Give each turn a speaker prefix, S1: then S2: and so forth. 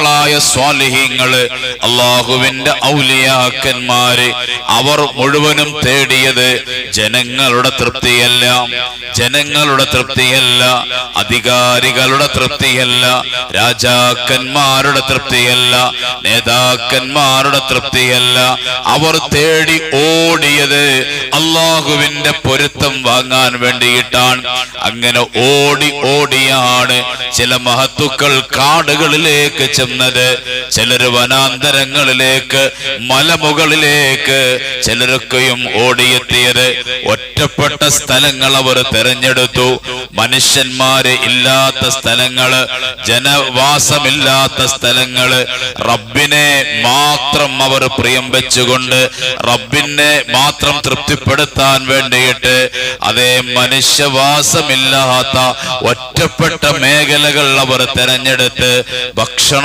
S1: മഹത്തുക്കളായ സ്വാലിഹീങ്ങള്, അള്ളാഹുവിന്റെ ഔലിയാക്കന്മാര്, അവർ മുഴുവനും തേടിയത് ജനങ്ങളുടെ തൃപ്തിയല്ല, ജനങ്ങളുടെ തൃപ്തിയല്ല, അധികാരികളുടെ തൃപ്തിയല്ല, രാജാക്കന്മാരുടെ തൃപ്തിയല്ല, നേതാക്കന്മാരുടെ തൃപ്തിയല്ല. അവർ തേടി ഓടിയത് അള്ളാഹുവിന്റെ പൊരുത്തം വാങ്ങാൻ വേണ്ടിയിട്ടാണ്. അങ്ങനെ ഓടി ഓടിയാണ് ചില മഹത്തുക്കൾ കാടുകളിലേക്ക് ചെന്നത്, ചിലര് വനാന്തരങ്ങളിലേക്ക്, മലമുകളിലേക്ക്, ചിലരൊക്കെയും ഓടിയെത്തിയത്. ഒറ്റപ്പെട്ട സ്ഥലങ്ങൾ അവർ തെരഞ്ഞെടുത്തു. മനുഷ്യന്മാര് ഇല്ലാത്ത സ്ഥലങ്ങള്, ജനവാസമില്ലാത്ത സ്ഥലങ്ങള്, റബ്ബിനെ മാത്രം അവർ പ്രിയം വെച്ചുകൊണ്ട് റബ്ബിനെ മാത്രം തൃപ്തിപ്പെടുത്താൻ വേണ്ടിയിട്ട് അതേ മനുഷ്യവാസമില്ലാത്ത ഒറ്റപ്പെട്ട മേഖലകൾ അവർ തെരഞ്ഞെടുത്ത് ഭക്ഷണം